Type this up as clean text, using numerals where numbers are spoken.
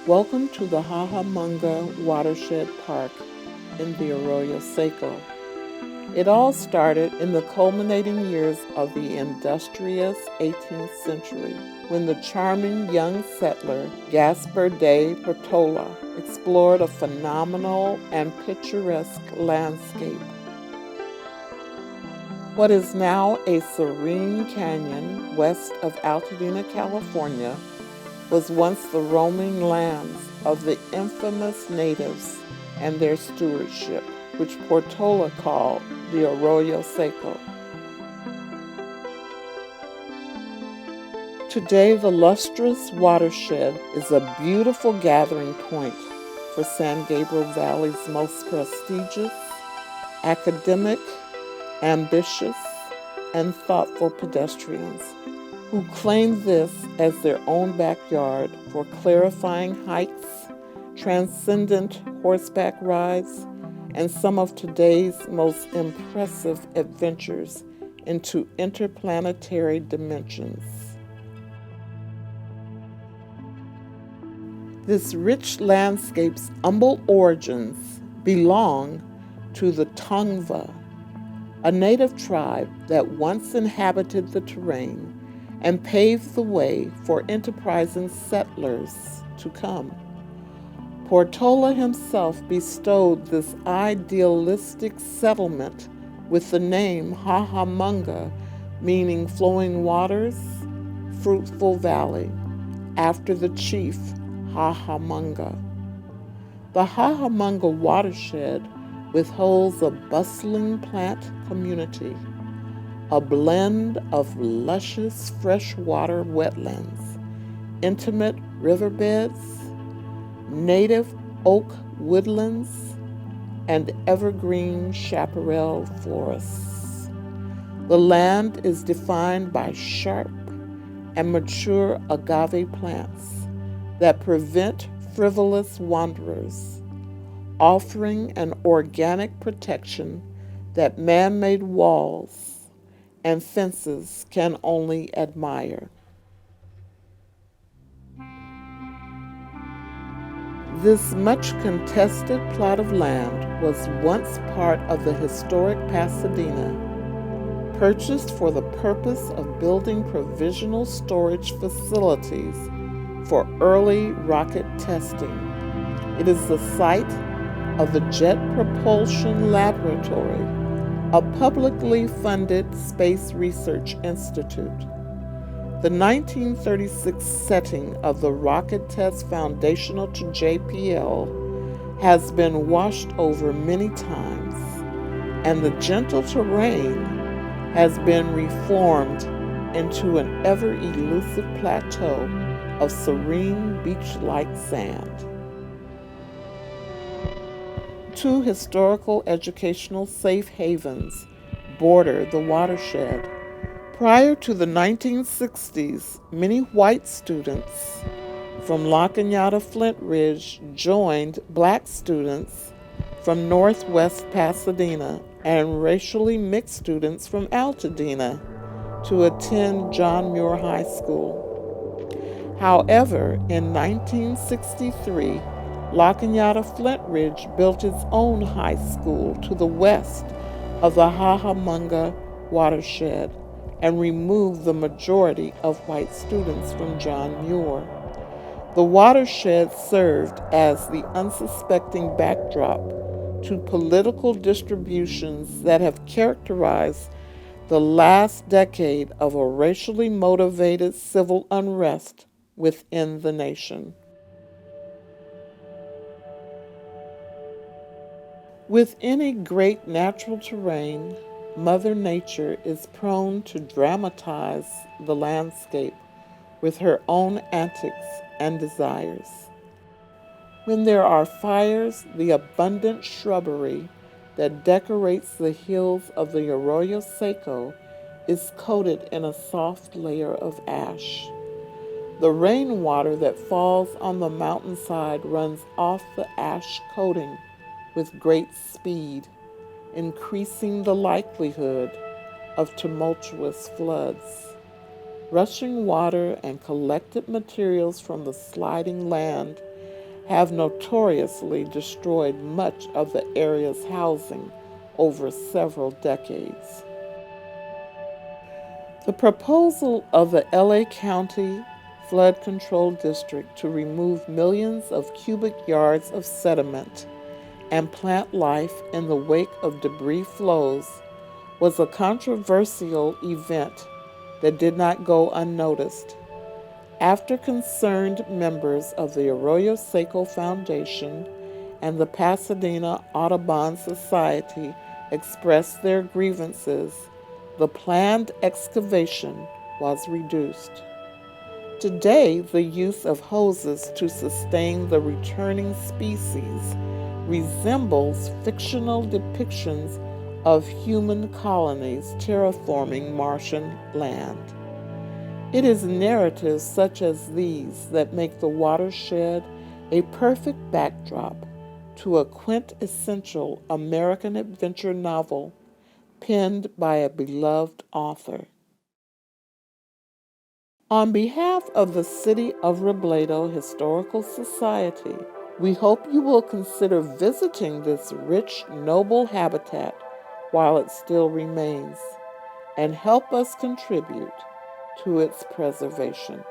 Welcome to the Cajamonga Watershed Park in the Arroyo Seco. It all started in the culminating years of the industrious 18th century when the charming young settler Gaspar de Portola explored a phenomenal and picturesque landscape. What is now a serene canyon west of Pasadena, California, was once the roaming lands of the infamous natives and their stewardship, which Portola called the Arroyo Seco. Today, the lustrous watershed is a beautiful gathering point for San Gabriel Valley's most prestigious, academic, ambitious, and thoughtful pedestrians who claim this as their own backyard for clarifying hikes, transcendent horseback rides, and some of today's most impressive adventures into interplanetary dimensions. This rich landscape's humble origins belong to the Tongva, a native tribe that once inhabited the terrain and paved the way for enterprising settlers to come. Portola himself bestowed this idealistic settlement with the name Cajamonga, meaning flowing waters, fruitful valley, after the chief Cajamonga. The Cajamonga watershed withholds a bustling plant community, a blend of luscious freshwater wetlands, intimate riverbeds, native oak woodlands, and evergreen chaparral forests. The land is defined by sharp and mature agave plants that prevent frivolous wanderers, offering an organic protection that man-made walls and fences can only admire. This much contested plot of land was once part of the historic Pasadena, purchased for the purpose of building provisional storage facilities for early rocket testing. It is the site of the Jet Propulsion Laboratory, a publicly funded space research institute. The 1936 setting of the rocket test foundational to JPL has been washed over many times, and the gentle terrain has been reformed into an ever-elusive plateau of serene beach-like sand. Two historical educational safe havens border the watershed. Prior to the 1960s, many white students from La Cañada Flint Ridge joined black students from Northwest Pasadena and racially mixed students from Altadena to attend John Muir High School. However, in 1963, La Cañada Flint Ridge built its own high school to the west of the Cajamonga watershed and removed the majority of white students from John Muir. The watershed served as the unsuspecting backdrop to political distributions that have characterized the last decade of a racially motivated civil unrest within the nation. With any great natural terrain, Mother Nature is prone to dramatize the landscape with her own antics and desires. When there are fires, the abundant shrubbery that decorates the hills of the Arroyo Seco is coated in a soft layer of ash. The rainwater that falls on the mountainside runs off the ash coating with great speed, increasing the likelihood of tumultuous floods. Rushing water and collected materials from the sliding land have notoriously destroyed much of the area's housing over several decades. The proposal of the LA County Flood Control District to remove millions of cubic yards of sediment and plant life in the wake of debris flows was a controversial event that did not go unnoticed. After concerned members of the Arroyo Seco Foundation and the Pasadena Audubon Society expressed their grievances, the planned excavation was reduced. Today, the use of hoses to sustain the returning species resembles fictional depictions of human colonies terraforming Martian land. It is narratives such as these that make the watershed a perfect backdrop to a quintessential American adventure novel penned by a beloved author. On behalf of the City of Robledo Historical Society, we hope you will consider visiting this rich, noble habitat while it still remains and help us contribute to its preservation.